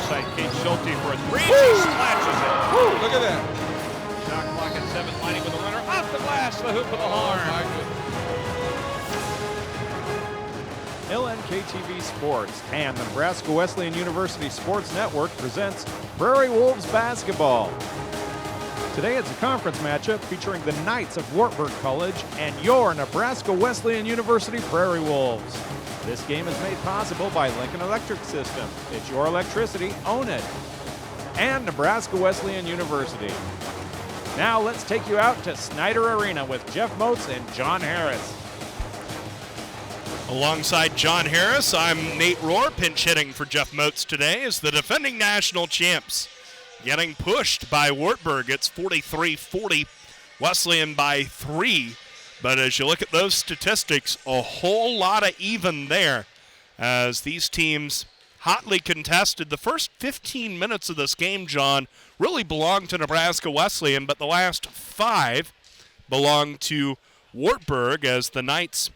side. Kate Schulte for a three. She splashes it. Woo, look at that. Shot clock at 7, lining with a runner off the glass, the hoop of the horn. My goodness. LNKTV Sports and the Nebraska Wesleyan University Sports Network presents Prairie Wolves basketball. Today it's a conference matchup featuring the Knights of Wartburg College and your Nebraska Wesleyan University Prairie Wolves. This game is made possible by Lincoln Electric System. It's your electricity, own it. And Nebraska Wesleyan University. Now let's take you out to Snyder Arena with Jeff Moats and John Harris. Alongside John Harris, I'm Nate Rohr, pinch hitting for Jeff Moats today as the defending national champs getting pushed by Wartburg. It's 43-40, Wesleyan by 3. But as you look at those statistics, a whole lot of even there as these teams hotly contested. The first 15 minutes of this game, John, really belonged to Nebraska Wesleyan, but the last 5 belonged to Wartburg as the Knights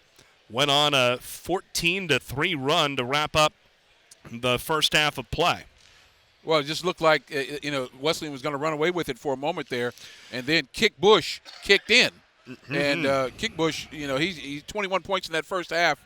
went on a 14-3 run to wrap up the first half of play. Well, it just looked like, Wesleyan was going to run away with it for a moment there, and then Kick Bush kicked in. Mm-hmm. And Kick Bush, he's 21 points in that first half.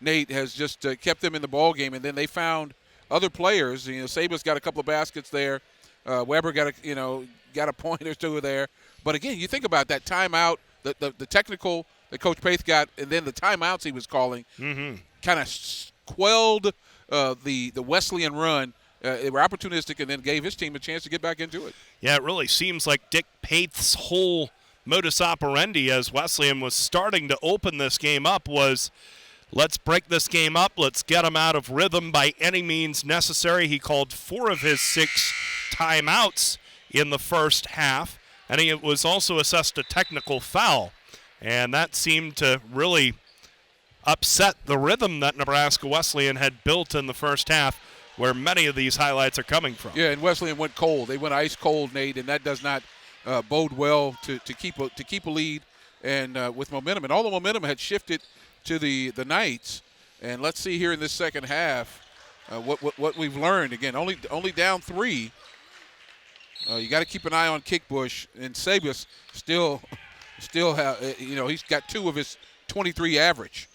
Nate has just kept them in the ball game, and then they found other players. Sabus got a couple of baskets there. Weber got a point or two there. But again, you think about that timeout, the technical that Coach Paith got, and then the timeouts he was calling, kind of quelled the Wesleyan run. They were opportunistic and then gave his team a chance to get back into it. Yeah, it really seems like Dick Paith's whole modus operandi as Wesleyan was starting to open this game up was, let's break this game up, let's get them out of rhythm by any means necessary. He called 4 of his 6 timeouts in the first half, and he was also assessed a technical foul. And that seemed to really upset the rhythm that Nebraska Wesleyan had built in the first half, where many of these highlights are coming from. Yeah, and Wesleyan went cold. They went ice cold, Nate, and that does not bode well to keep a lead and with momentum. And all the momentum had shifted to the Knights. And let's see here in this second half what we've learned. Again, only down 3. You got to keep an eye on Kickbush, and Sabus still he's got 2 of his 23 average.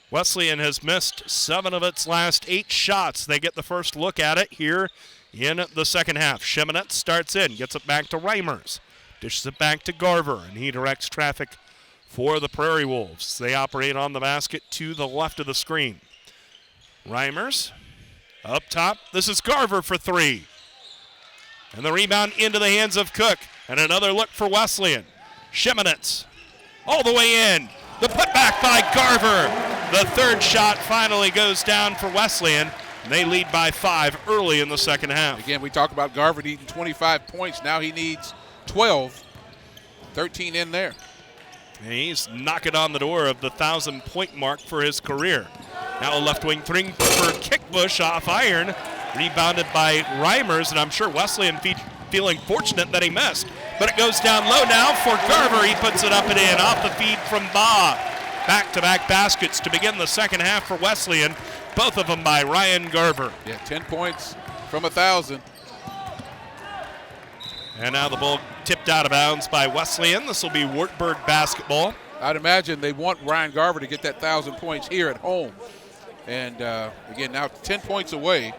Wesleyan has missed 7 of its last 8 shots. They get the first look at it here in the second half. Sheminetz starts in, gets it back to Reimers, dishes it back to Garver, and he directs traffic for the Prairie Wolves. They operate on the basket to the left of the screen. Reimers up top. This is Garver for 3. And the rebound into the hands of Cook. And another look for Wesleyan. Sheminetz all the way in. The putback by Garver. The third shot finally goes down for Wesleyan. They lead by 5 early in the second half. Again, we talk about Garver needing 25 points. Now he needs 12. 13 in there. And he's knocking on the door of the 1,000-point mark for his career. Now a left wing three for Kickbush off iron. Rebounded by Reimers, and I'm sure Wesleyan feeling fortunate that he missed. But it goes down low now for Garver. He puts it up and in off the feed from Baugh. Back-to-back baskets to begin the second half for Wesleyan. Both of them by Ryan Garver. Yeah, 10 points from 1,000. And now the ball tipped out of bounds by Wesleyan. This will be Wartburg basketball. I'd imagine they want Ryan Garver to get that 1,000 points here at home. And, again, now 10 points away.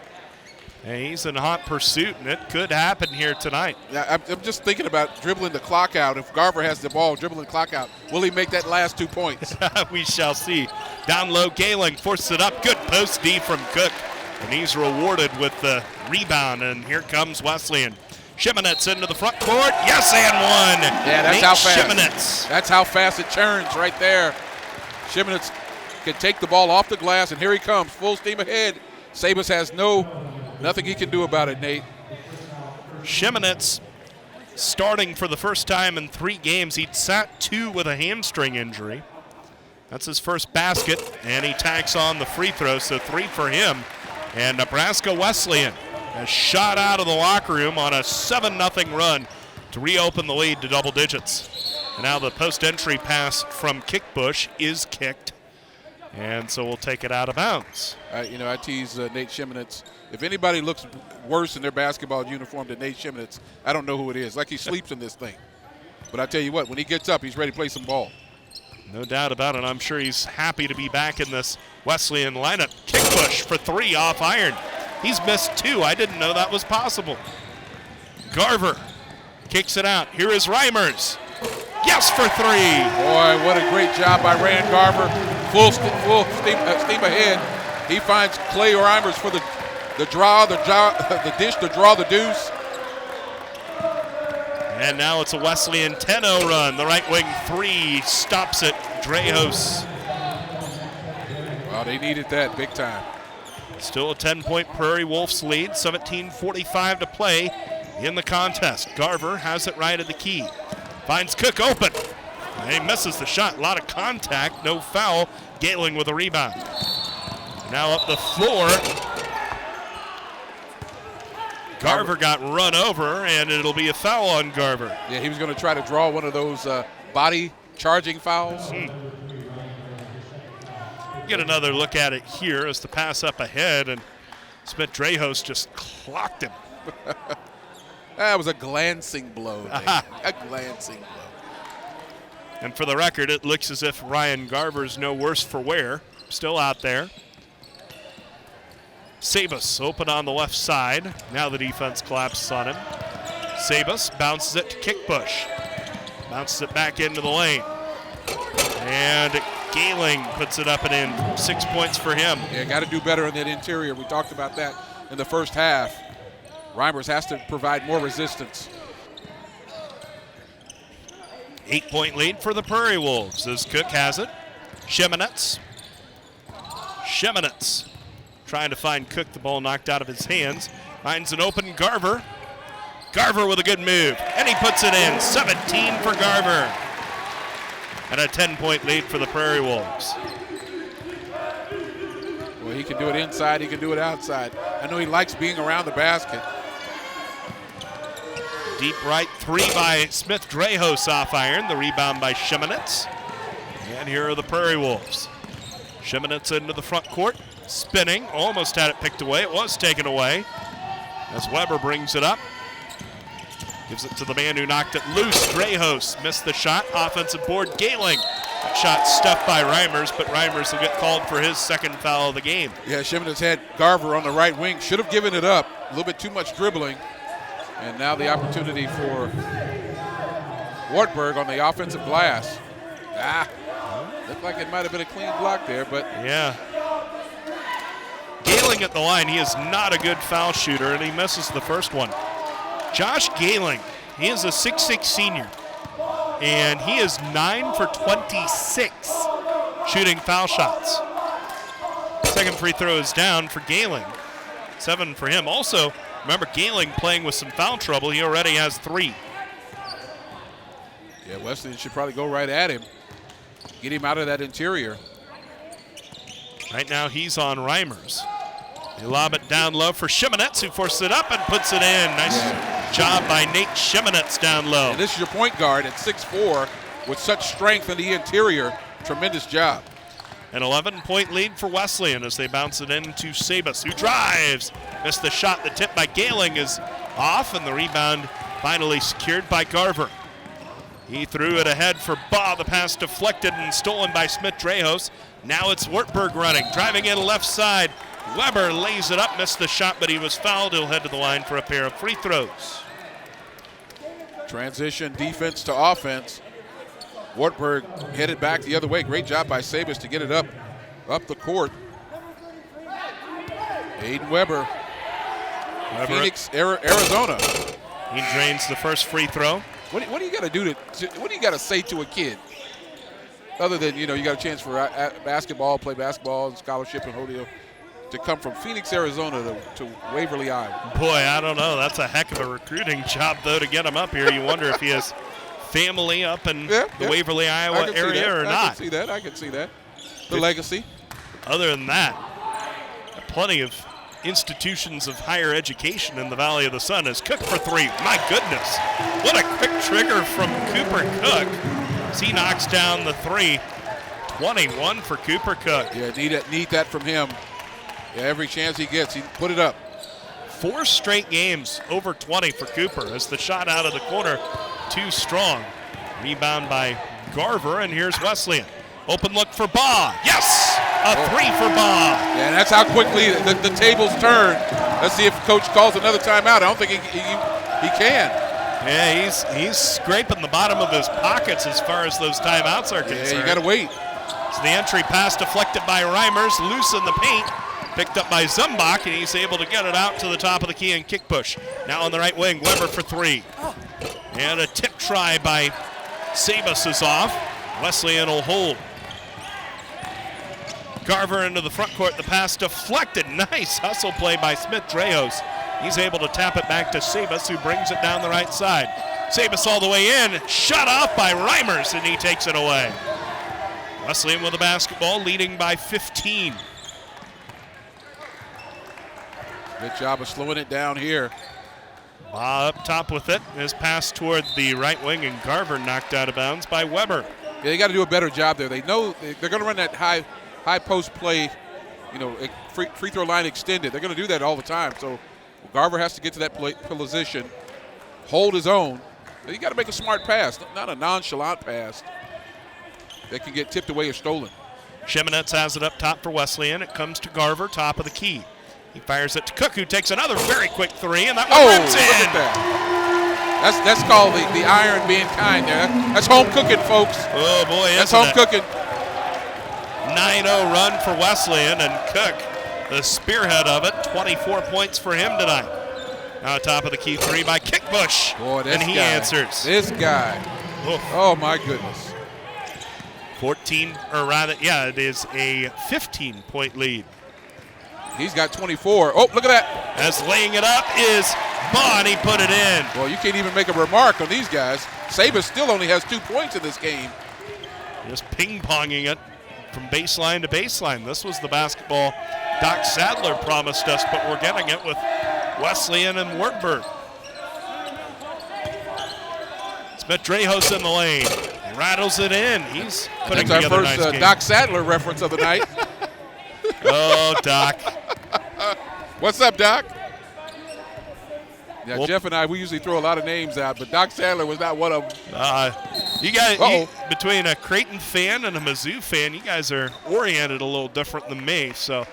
And he's in hot pursuit, and it could happen here tonight. Yeah, I'm just thinking about dribbling the clock out. If Garver has the ball, dribbling the clock out, will he make that last 2 points? We shall see. Down low, Gehling forces it up. Good post D from Cook. And he's rewarded with the rebound. And here comes Wesleyan. Sheminetz into the front court. Yes, and one. Yeah, that's Nate how fast. Sheminetz. That's how fast it turns right there. Sheminetz can take the ball off the glass, and here he comes, full steam ahead. Sabus has nothing he can do about it, Nate. Sheminetz starting for the first time in 3 games. He'd sat 2 with a hamstring injury. That's his first basket, and he tacks on the free throw, so 3 for him. And Nebraska Wesleyan has shot out of the locker room on a 7-0 run to reopen the lead to double digits. And now the post-entry pass from Kickbush is kicked And so we'll take it out of bounds. I tease Nate Shimonitz. If anybody looks worse in their basketball uniform than Nate Shimonitz, I don't know who it is. Like he sleeps in this thing. But I tell you what, when he gets up, he's ready to play some ball. No doubt about it. I'm sure he's happy to be back in this Wesleyan lineup. Kickbush for 3 off iron. He's missed 2. I didn't know that was possible. Garver kicks it out. Here is Reimers. Yes for 3. Boy, what a great job by Rand Garver. Full steam ahead. He finds Clay Reimers for the dish to draw the deuce. And now it's a Wesleyan 10-0 run. The right wing 3 stops it. Drejos. Well, they needed that big time. Still a 10-point Prairie Wolves lead. 17:45 to play in the contest. Garver has it right at the key. Finds Cook open. He misses the shot. A lot of contact. No foul. Gailing with a rebound. Now up the floor. Garver got run over, and it'll be a foul on Garver. Yeah, he was going to try to draw one of those body charging fouls. Get another look at it here as the pass up ahead, and Smith Drejos just clocked him. That was a glancing blow. A glancing blow. And for the record, it looks as if Ryan Garver's no worse for wear. Still out there. Sabus open on the left side. Now the defense collapses on him. Sabus bounces it to Kickbush. Bounces it back into the lane. And Gailing puts it up and in. 6 points for him. Yeah, got to do better in that interior. We talked about that in the first half. Reimers has to provide more resistance. 8-point lead for the Prairie Wolves as Cook has it. Shimonitz trying to find Cook. The ball knocked out of his hands. Finds an open Garver. Garver with a good move. And he puts it in. 17 for Garver. And a 10-point lead for the Prairie Wolves. Well, he can do it inside. He can do it outside. I know he likes being around the basket. Deep right 3 by Smith Drejos off iron. The rebound by Shimonitz. And here are the Prairie Wolves. Shimonitz into the front court. Spinning. Almost had it picked away. It was taken away. As Weber brings it up. Gives it to the man who knocked it loose. Drejos missed the shot. Offensive board. Gailing. That shot stuffed by Reimers, but Reimers will get called for his second foul of the game. Yeah, Shimonitz had Garver on the right wing. Should have given it up. A little bit too much dribbling. And now the opportunity for Wartburg on the offensive glass. Looked like it might have been a clean block there, but. Yeah. Gailing at the line. He is not a good foul shooter, and he misses the first one. Josh Gailing, he is a 6'6 senior, and he is 9 for 26 shooting foul shots. Second free throw is down for Gailing. 7 for him. Also, remember, Gailing playing with some foul trouble. He already has 3. Yeah, Wesleyan should probably go right at him. Get him out of that interior. Right now he's on Reimers. They lob it down low for Shimonitz, who forces it up and puts it in. Nice job by Nate Shimonitz down low. And this is your point guard at 6'4", with such strength in the interior. Tremendous job. An 11-point lead for Wesleyan as they bounce it into Sabus, who drives. Missed the shot. The tip by Gailing is off, and the rebound finally secured by Garver. He threw it ahead for Baugh. The pass deflected and stolen by Smith Drejos. Now it's Wartburg running, driving in left side. Weber lays it up, missed the shot, but he was fouled. He'll head to the line for a pair of free throws. Transition defense to offense. Wartburg headed back the other way. Great job by Sabus to get it up the court. Aiden Weber. Phoenix, Arizona. He drains the first free throw. What do you got to do what do you got to say to a kid? Other than, you got a chance for basketball, play basketball, and scholarship and Hodeo, to come from Phoenix, Arizona to Waverly, Iowa. Boy, I don't know. That's a heck of a recruiting job, though, to get him up here. You wonder if he has family up in the Waverly, Iowa area or not. I can see that. The legacy. Other than that, plenty of institutions of higher education in the Valley of the Sun. Is Cook for 3. My goodness. What a quick trigger from Cooper Cook as he knocks down the 3. 21 for Cooper Cook. Yeah, need that from him. Yeah, every chance he gets, he put it up. 4 straight games over 20 for Cooper as the shot out of the corner too strong. Rebound by Garver, and here's Wesleyan. Open look for Baugh. Yes! A 3 for Baugh. Yeah, and that's how quickly the tables turn. Let's see if Coach calls another timeout. I don't think he can. Yeah, he's scraping the bottom of his pockets as far as those timeouts are concerned. Yeah, you got to wait. So the entry pass deflected by Reimers, loose in the paint. Picked up by Zumbach, and he's able to get it out to the top of the key and kick push. Now on the right wing, Weber for 3. And a tip try by Sabus is off. Wesleyan will hold. Garver into the front court. The pass deflected. Nice hustle play by Smith-Drejos. He's able to tap it back to Sabus, who brings it down the right side. Sabus all the way in. Shut off by Reimers, and he takes it away. Wesleyan with the basketball, leading by 15. Good job of slowing it down here. Up top with it. His pass toward the right wing, and Garver knocked out of bounds by Weber. Yeah, they got to do a better job there. They know they're going to run that high post play, free throw line extended. They're going to do that all the time. So Garver has to get to that position, hold his own. You got to make a smart pass, not a nonchalant pass that can get tipped away or stolen. Sheminetz has it up top for Wesleyan. It comes to Garver, top of the key. He fires it to Cook, who takes another very quick 3, and that one rips in. Look at that. That's called the iron being kind there. That's home cooking, folks. Oh, boy, that's home cooking. 9-0 run for Wesleyan, and Cook, the spearhead of it, 24 points for him tonight. Now top of the key 3 by Kickbush, and he answers. This guy. Oof. Oh, my goodness. 14, or rather, yeah, it is a 15-point lead. He's got 24. Oh, look at that. As laying it up is Baugh, and he put it in. Well, you can't even make a remark on these guys. Sabus still only has 2 points in this game. Just ping-ponging it from baseline to baseline. This was the basketball Doc Sadler promised us, but we're getting it with Wesleyan and Wartburg. Smith-Drejos in the lane. He rattles it in. He's putting That's together our a nice first game. Doc Sadler reference of the night. Oh, Doc. What's up, Doc? Yeah, Well, Jeff and I, we usually throw a lot of names out, but Doc Sadler was not one of them. Between a Creighton fan and a Mizzou fan, you guys are oriented a little different than me. So,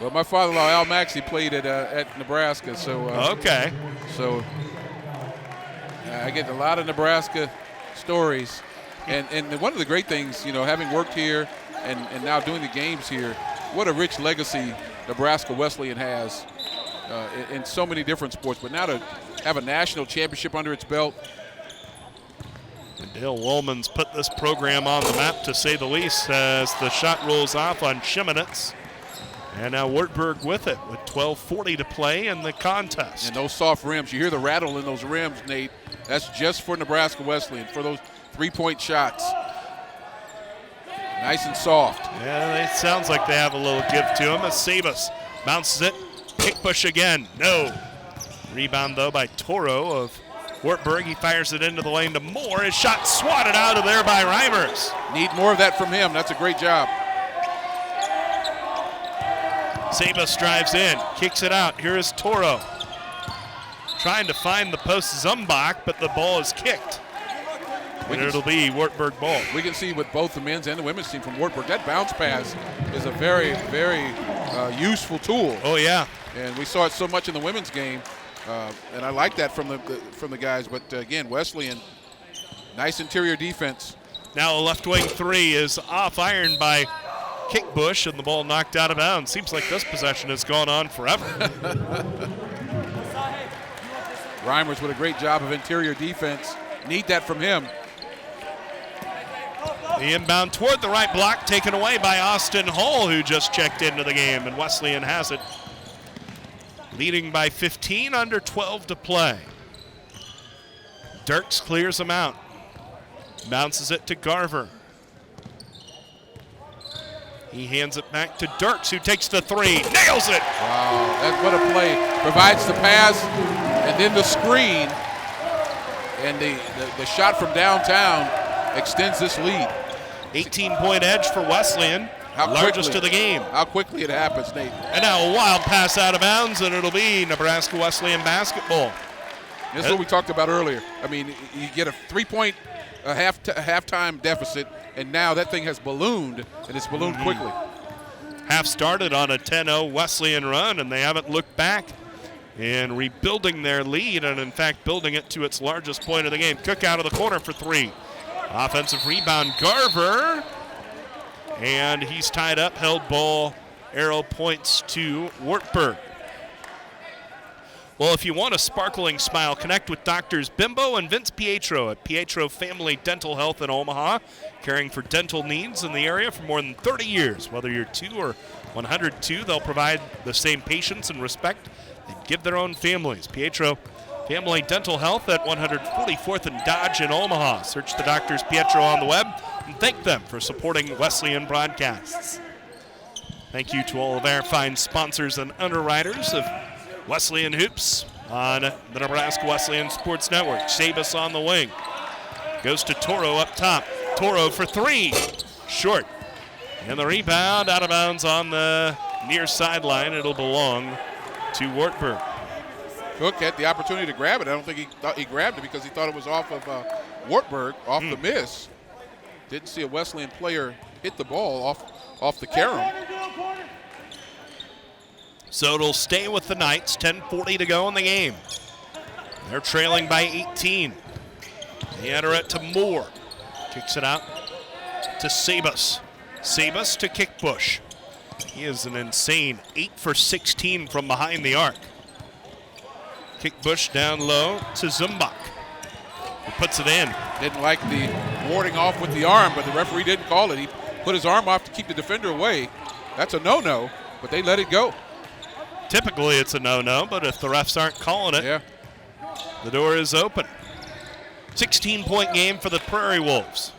Well, my father-in-law, Al Maxey, played at Nebraska. So okay. So I get a lot of Nebraska stories. And one of the great things, having worked here and now doing the games here, what a rich legacy Nebraska Wesleyan has in so many different sports. But now to have a national championship under its belt. And Dale Woolman's put this program on the map, to say the least, as the shot rolls off on Sheminetz. And now Wartburg with it with 12:40 to play in the contest. And those soft rims, you hear the rattle in those rims, Nate. That's just for Nebraska Wesleyan, for those three-point shots. Nice and soft. Yeah, it sounds like they have a little give to him as Sabus bounces it. Kick push again. No. Rebound, though, by Toro of Wartburg. He fires it into the lane to Moore. His shot swatted out of there by Reimers. Need more of that from him. That's a great job. Sabus drives in, kicks it out. Here is Toro. Trying to find the post Zumbach, but the ball is kicked. And it'll be Wartburg ball. We can see with both the men's and the women's team from Wartburg, that bounce pass is a very, very useful tool. Oh, yeah. And we saw it so much in the women's game, and I like that from the guys. But, again, Wesleyan, nice interior defense. Now a left wing 3 is off iron by Kickbush, and the ball knocked out of bounds. Seems like this possession has gone on forever. Reimers with a great job of interior defense. Need that from him. The inbound toward the right block, taken away by Austin Hall, who just checked into the game, and Wesleyan has it. Leading by 15, under 12 to play. Dirks clears him out. Bounces it to Garver. He hands it back to Dirks, who takes the 3, nails it! Wow, that's what a play. Provides the pass, and then the screen, and the shot from downtown extends this lead. 18-point edge for Wesleyan, largest of the game. How quickly it happens, Nate. And now a wild pass out of bounds, and it'll be Nebraska Wesleyan basketball. This is what we talked about earlier. I mean, you get a 3-point halftime deficit, and now that thing has ballooned, and it's ballooned quickly. Half started on a 10-0 Wesleyan run, and they haven't looked back in rebuilding their lead, and in fact building it to its largest point of the game. Cook out of the corner for 3. Offensive rebound, Garver, and he's tied up, held ball, arrow points to Wartburg. Well, if you want a sparkling smile, connect with Doctors Bimbo and Vince Pietro at Pietro Family Dental Health in Omaha, caring for dental needs in the area for more than 30 years. Whether you're 2 or 102, they'll provide the same patience and respect they give their own families. Pietro Family Dental Health at 144th and Dodge in Omaha. Search the Doctors Pietro on the web and thank them for supporting Wesleyan broadcasts. Thank you to all of our fine sponsors and underwriters of Wesleyan Hoops on the Nebraska Wesleyan Sports Network. Sabus on the wing. Goes to Toro up top. Toro for 3. Short. And the rebound out of bounds on the near sideline. It'll belong to Wartburg. Cook had the opportunity to grab it. I don't think he thought he grabbed it because he thought it was off of Wartburg, off the miss. Didn't see a Wesleyan player hit the ball off the carom. So it'll stay with the Knights. 10:40 to go in the game. They're trailing by 18. They enter it to Moore. Kicks it out to Sabus. Sabus to Kickbush. He is an insane 8 for 16 from behind the arc. Kickbush down low to Zumbach. He puts it in. Didn't like the warding off with the arm, but the referee didn't call it. He put his arm off to keep the defender away. That's a no-no, but they let it go. Typically it's a no-no, but if the refs aren't calling it, the door is open. 16-point game for the Prairie Wolves.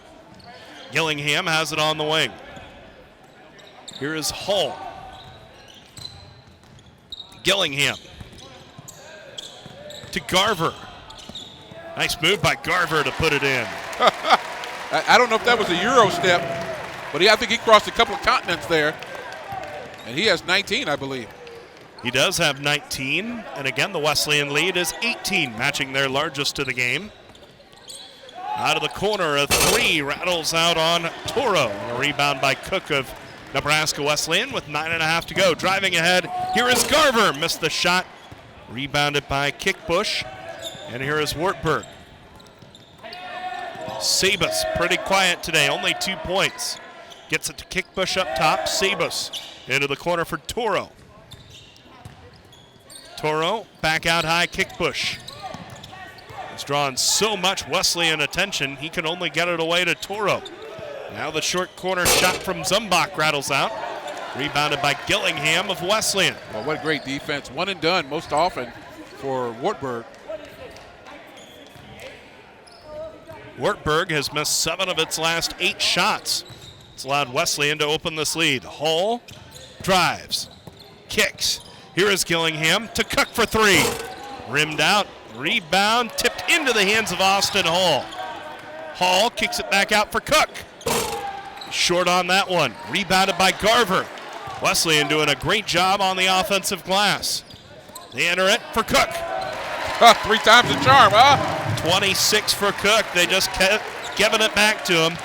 Gillingham has it on the wing. Here is Hall. Gillingham to Garver. Nice move by Garver to put it in. I don't know if that was a Euro step, but I think he crossed a couple of continents there. And he has 19, I believe. He does have 19, and again the Wesleyan lead is 18, matching their largest of the game. Out of the corner, a 3 rattles out on Toro. A rebound by Cook of Nebraska Wesleyan with 9.5 to go. Driving ahead, here is Garver. Missed the shot. Rebounded by Kickbush. And here is Wartburg. Sabus, pretty quiet today, only 2 points. Gets it to Kickbush up top. Sabus into the corner for Toro. Toro back out high, Kickbush. He's drawn so much Wesleyan attention, he can only get it away to Toro. Now the short corner shot from Zumbach rattles out. Rebounded by Gillingham of Wesleyan. Well, what a great defense. One and done most often for Wartburg. Wartburg has missed 7 of its last 8 shots. It's allowed Wesleyan to open this lead. Hall drives, kicks. Here is Gillingham to Cook for 3. Rimmed out, rebound, tipped into the hands of Austin Hall. Hall kicks it back out for Cook. Short on that one, rebounded by Garver. Wesleyan doing a great job on the offensive glass. They enter it for Cook. 3 times the charm, huh? 26 for Cook. They just kept giving it back to him.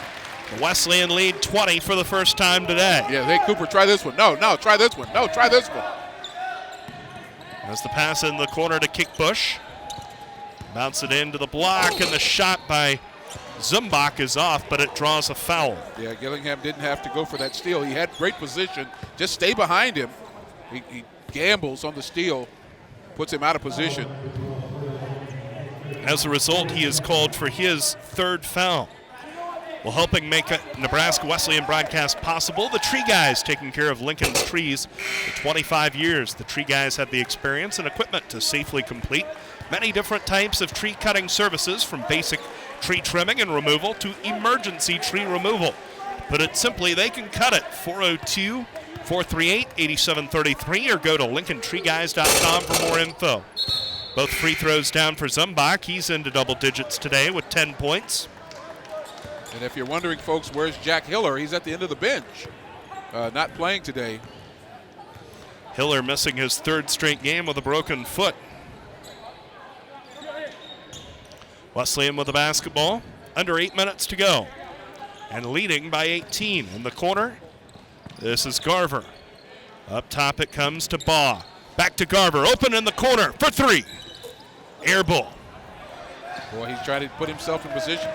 The Wesleyan lead 20 for the first time today. Yeah, hey, Cooper, try this one. No, try this one. No, try this one. As the pass in the corner to Kickbush. Bounce it into the block, and the shot by Zumbach is off, but it draws a foul. Yeah, Gillingham didn't have to go for that steal. He had great position. Just stay behind him. He gambles on the steal, puts him out of position. As a result, he is called for his 3rd foul. Well, helping make a Nebraska Wesleyan broadcast possible, the Tree Guys, taking care of Lincoln's trees for 25 years. The Tree Guys have the experience and equipment to safely complete many different types of tree cutting services, from basic tree trimming and removal to emergency tree removal. To put it simply, they can cut it. 402-438-8733 or go to LincolnTreeGuys.com for more info. Both free throws down for Zumbach. He's into double digits today with 10 points. And if you're wondering, folks, where's Jack Hiller? He's at the end of the bench, not playing today. Hiller missing his 3rd straight game with a broken foot. Wesleyan with the basketball. Under 8 minutes to go. And leading by 18. In the corner, this is Garver. Up top it comes to Baugh. Back to Garver. Open in the corner for 3. Air ball. Boy, he's trying to put himself in position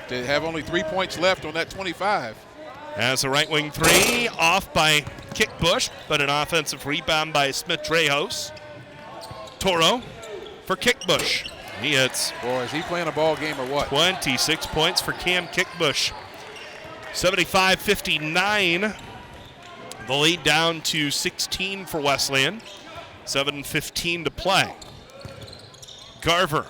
to have only 3 points left on that 25. As a right wing 3, off by Kick Bush, but an offensive rebound by Smith Drehos. Toro for Kick Bush. He hits. Boy, is he playing a ball game or what? 26 points for Cam Kickbush. 75-59. The lead down to 16 for Wesleyan. 7:15 to play. Garver.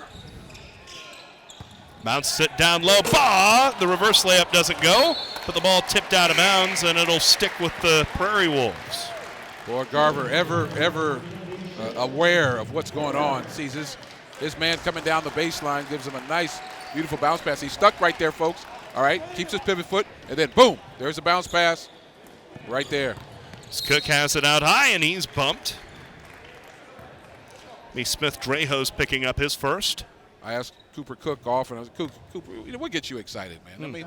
Bounces it down low. Baugh! The reverse layup doesn't go, but the ball tipped out of bounds, and it'll stick with the Prairie Wolves. Boy, Garver ever aware of what's going on. Sees his man coming down the baseline, gives him a nice, beautiful bounce pass. He's stuck right there, folks. All right, keeps his pivot foot, and then boom, there's a bounce pass right there. Cook has it out high, and he's bumped. Smith Drehos picking up his first. I asked Cooper Cook off, and I was Cooper, what gets you excited, man?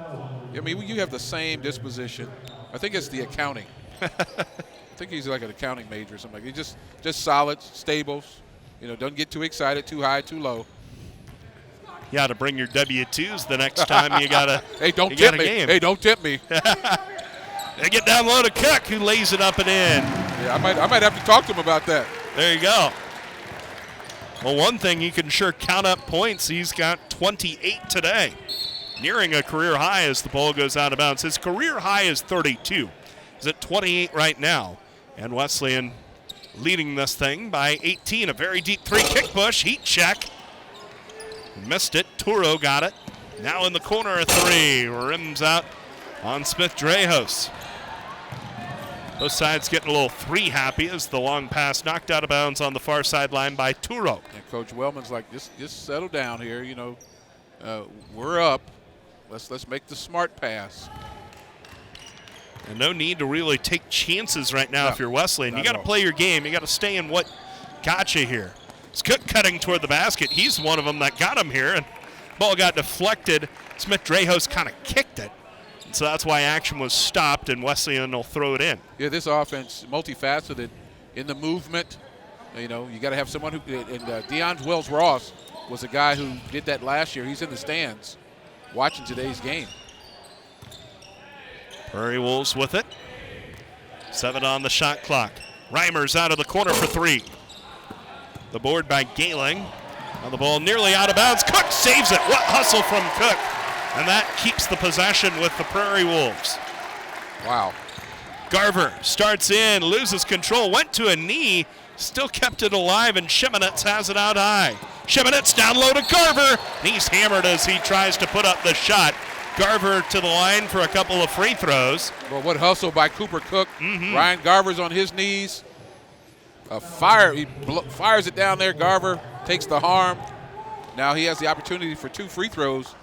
I mean, you have the same disposition. I think it's the accounting. I think he's like an accounting major or something. He's just solid, stable. Doesn't get too excited, too high, too low. You got to bring your W-2s the next time you got a Hey, don't tempt me. Game. Hey, don't tempt me. They get down low to Cook, who lays it up and in. Yeah, I might have to talk to him about that. There you go. Well, one thing you can sure count up points. He's got 28 today, nearing a career high as the ball goes out of bounds. His career high is 32. He's at 28 right now. And Wesleyan leading this thing by 18. A very deep 3 kick push. Heat check. Missed it. Turo got it. Now in the corner, a 3. Rims out on Smith Drehos. Both sides getting a little 3 happy as the long pass knocked out of bounds on the far sideline by Turo. And Coach Wellman's like, just settle down here. We're up. Let's make the smart pass. And no need to really take chances right now if you're Wesleyan. You got to play your game. You got to stay in what got you here. It's Cook cutting toward the basket. He's one of them that got him here. And ball got deflected. Smith Drehos kind of kicked it. So that's why action was stopped, and Wesleyan will throw it in. Yeah, this offense, multifaceted in the movement. You got to have someone who, and Deion Wells-Ross was a guy who did that last year. He's in the stands watching today's game. Prairie Wolves with it. 7 on the shot clock. Reimers out of the corner for 3. The board by Gailing. On the ball nearly out of bounds. Cook saves it. What hustle from Cook. And that keeps the possession with the Prairie Wolves. Wow. Garver starts in, loses control, went to a knee, still kept it alive, and Shimonetz has it out high. Shimonetz down low to Garver. He's hammered as he tries to put up the shot. Garver to the line for a couple of free throws. Well, what hustle by Cooper Cook. Ryan Garver's on his knees. He fires it down there. Garver takes the harm. Now he has the opportunity for 2 free throws.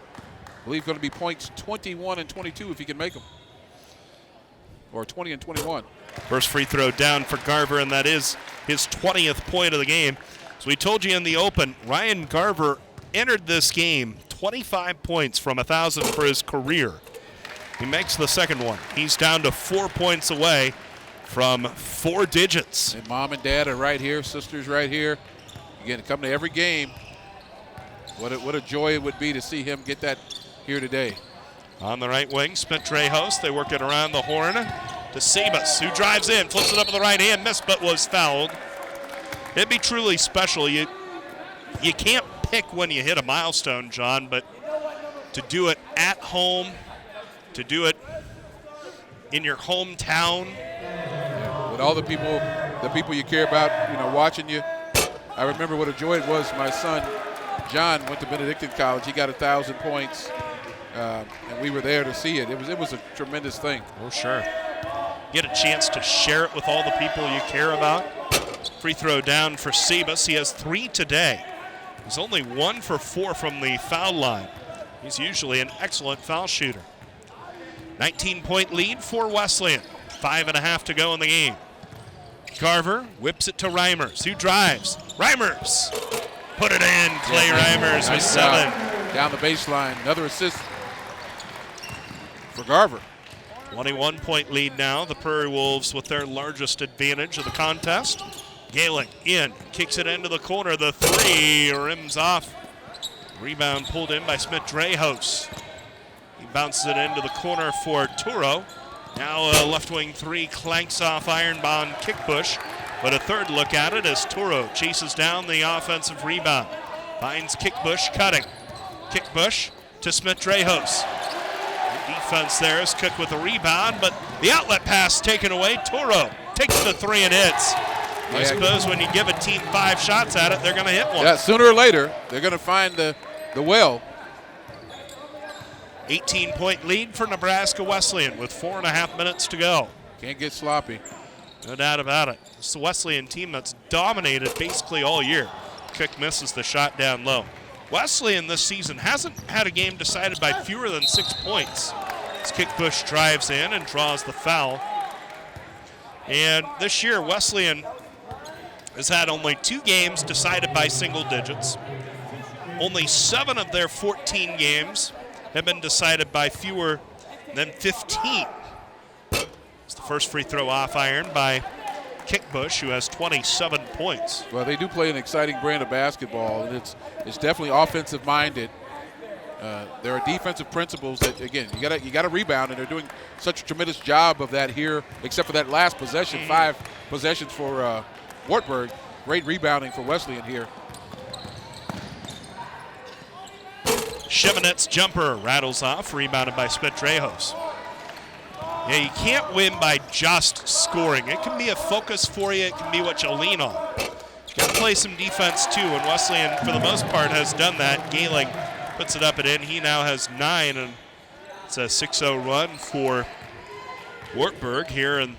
I believe going to be points 21 and 22 if he can make them. Or 20 and 21. First free throw down for Garver, and that is his 20th point of the game. So we told you in the open, Ryan Garver entered this game 25 points from 1,000 for his career. He makes the second one. He's down to 4 points away from 4 digits. And mom and dad are right here, sisters right here. Again, come to every game. What a joy it would be to see him get that here today. On the right wing, Smith Drehos. They work it around the horn to Sebas, who drives in, flips it up with the right hand, missed but was fouled. It'd be truly special. You can't pick when you hit a milestone, John, but to do it at home, to do it in your hometown. Yeah, with all the people you care about, watching you. I remember what a joy it was. My son, John, went to Benedictine College. He got 1,000 points, and we were there to see it. It was a tremendous thing. Oh, sure. Get a chance to share it with all the people you care about. Free throw down for Sebas. He has 3 today. He's only 1 for 4 from the foul line. He's usually an excellent foul shooter. 19-point lead for Wesleyan. 5.5 to go in the game. Garver whips it to Reimers, who drives. Reimers put it in. Clay Reimers with 7. Down the baseline, another assist for Garver. 21-point lead now. The Prairie Wolves with their largest advantage of the contest. Galen in, kicks it into the corner. The 3 rims off. Rebound pulled in by Smith Drehos. He bounces it into the corner for Turo. Now a left wing 3 clanks off Ironbond Kickbush, but a third look at it as Turo chases down the offensive rebound. Finds Kickbush cutting. Kickbush to Smith Drehos. The defense there is Cook with the rebound, but the outlet pass taken away. Turo takes the 3 and hits. I suppose when you give a team 5 shots at it, they're going to hit one. Yeah, sooner or later, they're going to find the well. 18-point lead for Nebraska Wesleyan with 4.5 minutes to go. Can't get sloppy. No doubt about it. It's the Wesleyan team that's dominated basically all year. Cook misses the shot down low. Wesleyan this season hasn't had a game decided by fewer than 6 points. As Kickbush drives in and draws the foul. And this year, Wesleyan has had only 2 games decided by single digits. Only 7 of their 14 games have been decided by fewer than 15. It's the first free throw off iron by Kickbush, who has 27 points. Well, they do play an exciting brand of basketball, and it's definitely offensive minded. There are defensive principles that, again, you got to rebound, and they're doing such a tremendous job of that here, except for that last possession, 5 possessions for Wartburg. Great rebounding for Wesleyan here. Shimonet's jumper rattles off, rebounded by Smith Drehos. Yeah, you can't win by just scoring. It can be a focus for you. It can be what you lean on. You got to play some defense too, and Wesleyan, for the most part, has done that. Gehling puts it up and in. He now has 9, and it's a 6-0 run for Wartburg here in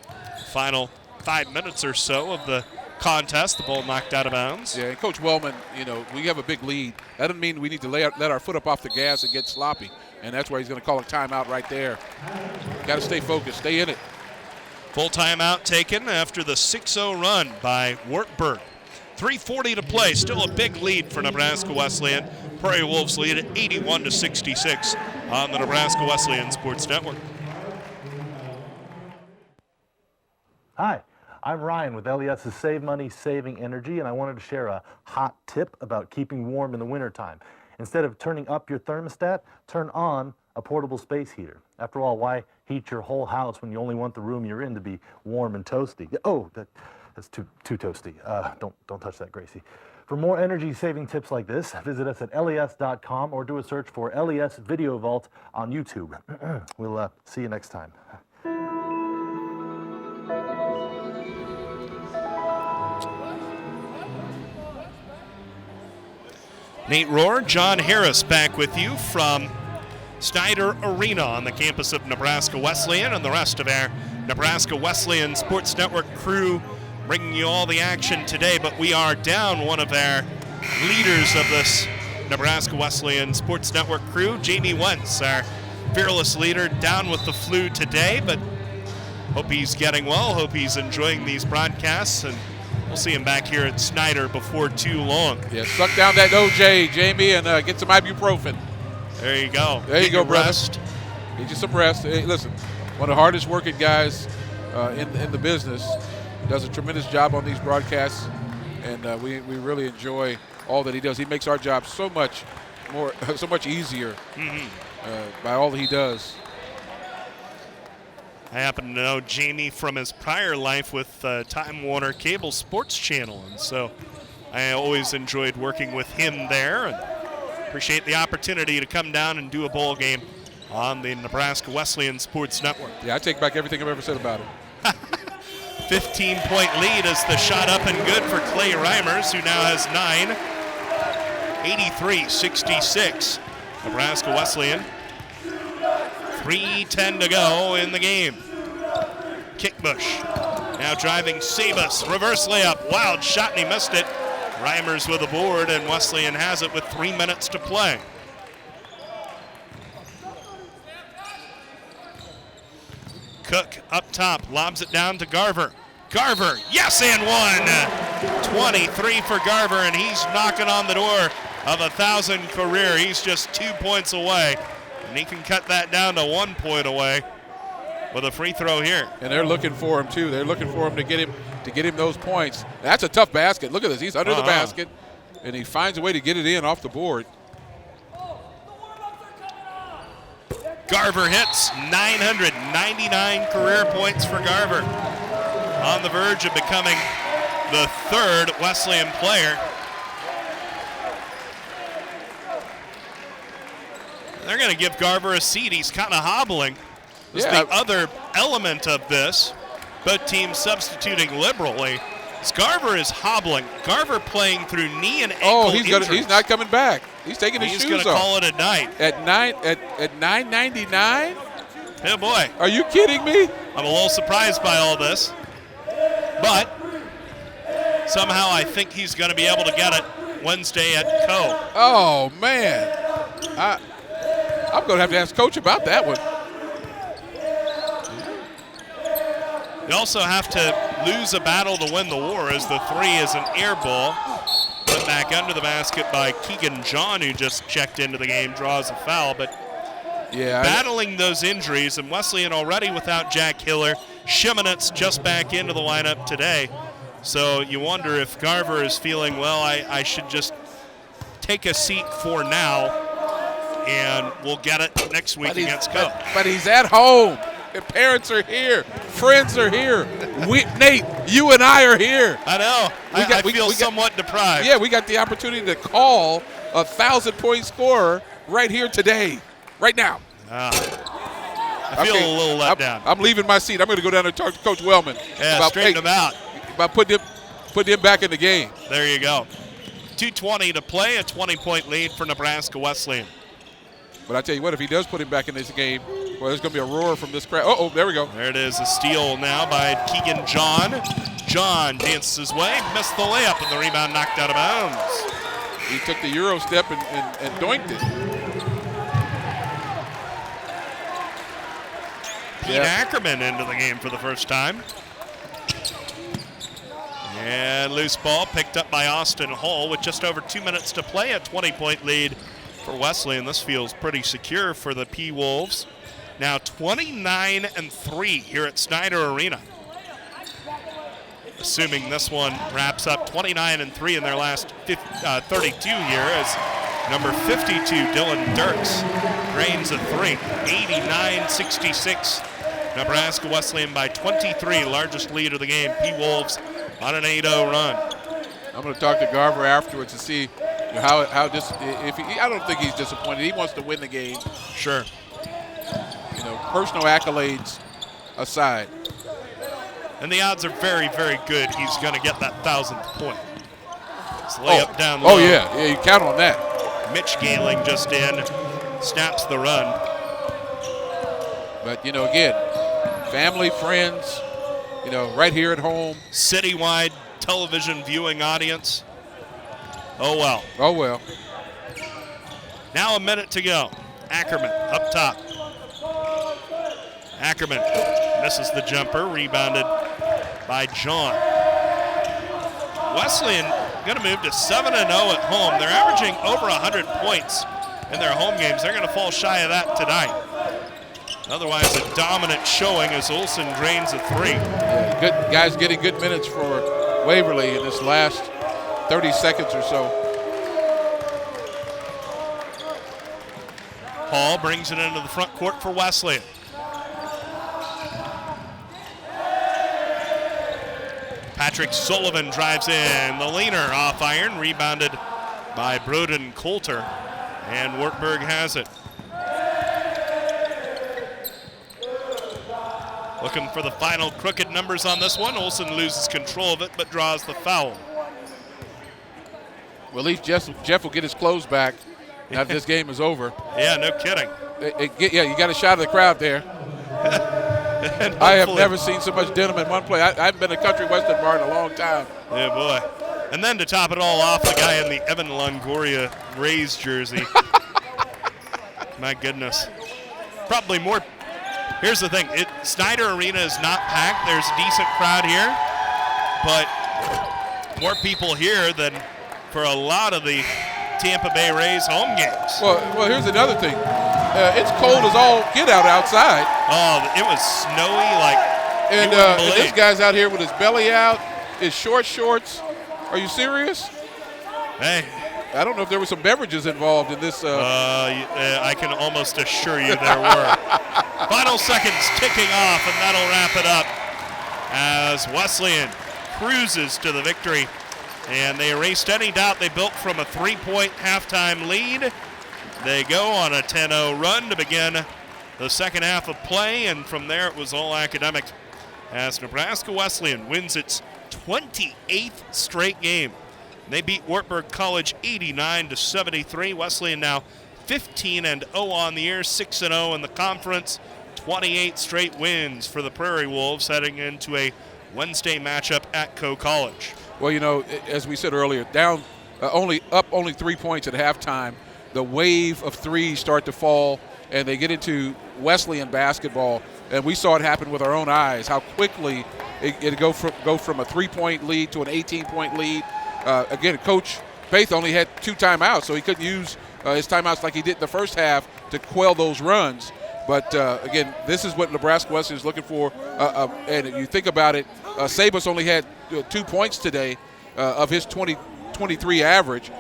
the final 5 minutes or so of the contest. The ball knocked out of bounds. Yeah, and Coach Wellman, we have a big lead. That doesn't mean we need to let our foot up off the gas and get sloppy. And that's why he's going to call a timeout right there. Got to stay focused, stay in it. Full timeout taken after the 6-0 run by Wartburg. 3:40 to play, still a big lead for Nebraska Wesleyan. Prairie Wolves lead at 81-66 on the Nebraska Wesleyan Sports Network. Hi, I'm Ryan with LES's Save Money, Saving Energy, and I wanted to share a hot tip about keeping warm in the wintertime. Instead of turning up your thermostat, turn on a portable space heater. After all, why heat your whole house when you only want the room you're in to be warm and toasty? Oh, that's too toasty. Don't touch that, Gracie. For more energy-saving tips like this, visit us at les.com or do a search for LES Video Vault on YouTube. We'll see you next time. Nate Rohr, John Harris back with you from Snyder Arena on the campus of Nebraska Wesleyan, and the rest of our Nebraska Wesleyan Sports Network crew bringing you all the action today. But we are down one of our leaders of this Nebraska Wesleyan Sports Network crew, Jamie Wentz, our fearless leader, down with the flu today, but hope he's getting well, hope he's enjoying these broadcasts, and we'll see him back here at Snyder before too long. Yeah, suck down that OJ, Jamie, and get some ibuprofen. There you go. There you go, brother. Rest. Get you some rest. Hey, listen, one of the hardest working guys in the business. Does a tremendous job on these broadcasts, and we really enjoy all that he does. He makes our job so much easier by all that he does. I happen to know Jamie from his prior life with Time Warner Cable Sports Channel, and so I always enjoyed working with him there, and appreciate the opportunity to come down and do a bowl game on the Nebraska Wesleyan Sports Network. Yeah, I take back everything I've ever said about it. 15-point lead as the shot up and good for Clay Reimers, who now has 9. 83-66. Nebraska Wesleyan. 3:10 to go in the game. Kickbush. Now driving Sabus. Reverse layup. Wild shot and he missed it. Reimers with a board, and Wesleyan has it with 3 minutes to play. Cook up top, lobs it down to Garver. Garver, yes, and one. 23 for Garver, and he's knocking on the door of 1,000 career. He's just 2 points away, and he can cut that down to 1 point away with a free throw here. And they're looking for him too. They're looking for him to get him those points. That's a tough basket. Look at this. He's under the basket, and he finds a way to get it in off the board. Garver hits 999 career points for Garver. On the verge of becoming the third Wesleyan player. They're going to give Garver a seat. He's kind of hobbling. This is the other element of this. Both teams substituting liberally. Garver is hobbling. Garver playing through knee and ankle injuries. He's not coming back. He's taking his shoes off. He's going to call it a night. At 9:99? Oh, boy. Are you kidding me? I'm a little surprised by all this. But somehow I think he's going to be able to get it Wednesday at Co. Oh, man. I'm going to have to ask Coach about that one. You also have to lose a battle to win the war, as the three is an air ball. Put back under the basket by Keegan John, who just checked into the game, draws a foul. But battling those injuries, and Wesleyan already without Jack Hiller. Shimonet's just back into the lineup today. So you wonder if Garver is feeling, well, I should just take a seat for now, and we'll get it next week against Co. But he's at home. And parents are here. Friends are here. Nate, you and I are here. I know. I feel somewhat deprived. Yeah, we got the opportunity to call a 1,000-point scorer right here today, right now. I feel a little let down. I'm leaving my seat. I'm going to go down and talk to Coach Wellman. Yeah, straighten him out. About putting him back in the game. There you go. 2:20 to play, a 20-point lead for Nebraska Wesleyan. But I tell you what, if he does put him back in this game, well, there's going to be a roar from this crowd. Oh, there we go. There it is, a steal now by Keegan John. John dances his way, missed the layup, and the rebound knocked out of bounds. He took the Euro step and doinked it. Pete Ackerman into the game for the first time. And loose ball picked up by Austin Hull with just over 2 minutes to play, a 20-point lead for Wesleyan. This feels pretty secure for the P-Wolves. Now 29-3 here at Snyder Arena. Assuming this one wraps up 29-3 in their last 32 here, as number 52, Dylan Dirks, drains a three. 89-66. Nebraska Wesleyan by 23, largest lead of the game. P-Wolves on an 8-0 run. I'm going to talk to Garver afterwards to see how this. I don't think he's disappointed. He wants to win the game. Sure. Personal accolades aside. And the odds are very, very good he's going to get that 1,000th point. It's layup down low. Oh, yeah, you count on that. Mitch Gailing just in, snaps the run. But, again, family, friends, right here at home. Citywide television viewing audience. Oh, well. Oh, well. Now a minute to go. Ackerman up top. Ackerman misses the jumper, rebounded by John. Wesleyan going to move to 7-0 at home. They're averaging over 100 points in their home games. They're going to fall shy of that tonight. Otherwise, a dominant showing as Olsen drains a three. Yeah, good guys getting good minutes for Waverly in this last 30 seconds or so. Hall brings it into the front court for Wesleyan. Patrick Sullivan drives in. The leaner off iron, rebounded by Broden Coulter. And Wartburg has it. Looking for the final crooked numbers on this one. Olsen loses control of it, but draws the foul. Well, at least Jeff will get his clothes back after this game is over. Yeah, no kidding. You got a shot of the crowd there. I have never seen so much denim in one play. I haven't been a country western bar in a long time. Yeah, boy. And then to top it all off, the guy in the Evan Longoria Rays jersey. My goodness. Probably more Here's the thing. Snyder Arena is not packed. There's a decent crowd here, but more people here than for a lot of the Tampa Bay Rays home games. Well, here's another thing. It's cold as all get out outside. Oh, it was snowy like and you wouldn't believe. this guy's out here with his belly out, his shorts. Are you serious? Hey. I don't know if there were some beverages involved in this. I can almost assure you there were. Final seconds ticking off, and that'll wrap it up as Wesleyan cruises to the victory. And they erased any doubt they built from a 3-point halftime lead. They go on a 10-0 run to begin the second half of play, and from there it was all academic as Nebraska Wesleyan wins its 28th straight game. They beat Wartburg College 89-73. Wesleyan now 15-0 on the year, 6-0 in the conference. 28 straight wins for the Prairie Wolves heading into a Wednesday matchup at Coe College. Well, you know, as we said earlier, down only 3 points at halftime. The wave of threes start to fall, and they get into Wesleyan basketball. And we saw it happen with our own eyes, how quickly it go from a 3-point lead to an 18-point lead. Again, Coach Faith only had 2 timeouts, so he couldn't use his timeouts like he did in the first half to quell those runs. But, again, this is what Nebraska Wesleyan is looking for. And you think about it, Sabus only had 2 points today of his 23 average.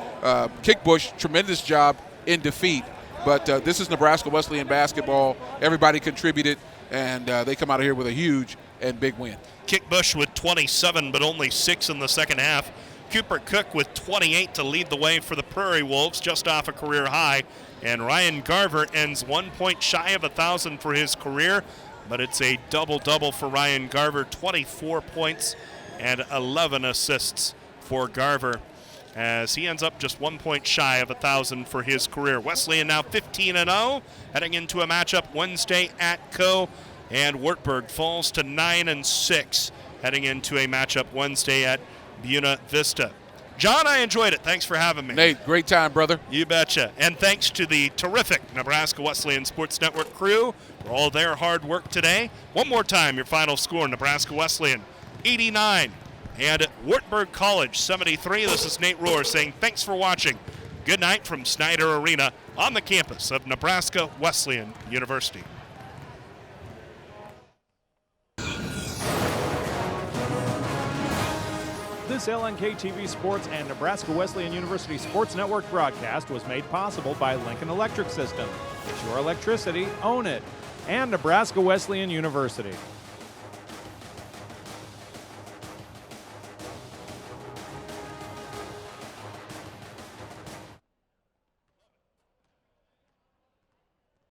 Kickbush, tremendous job in defeat. But this is Nebraska Wesleyan basketball. Everybody contributed, and they come out of here with a huge and big win. Kickbush with 27, but only 6 in the second half. Cooper Cook with 28 to lead the way for the Prairie Wolves, just off a career high. And Ryan Garver ends 1 point shy of 1,000 for his career, but it's a double-double for Ryan Garver, 24 points and 11 assists for Garver, as he ends up just 1 point shy of 1,000 for his career. Wesleyan now 15-0, heading into a matchup Wednesday at Coe, and Wartburg falls to 9-6, heading into a matchup Wednesday at Buena Vista. John, I enjoyed it. Thanks for having me. Nate, great time, brother. You betcha. And thanks to the terrific Nebraska Wesleyan Sports Network crew for all their hard work today. One more time, your final score: Nebraska Wesleyan 89 and Wartburg College 73. This is Nate Rohr saying thanks for watching. Good night from Snyder Arena on the campus of Nebraska Wesleyan University. This LNK TV Sports and Nebraska Wesleyan University Sports Network broadcast was made possible by Lincoln Electric System. It's your electricity, own it. And Nebraska Wesleyan University.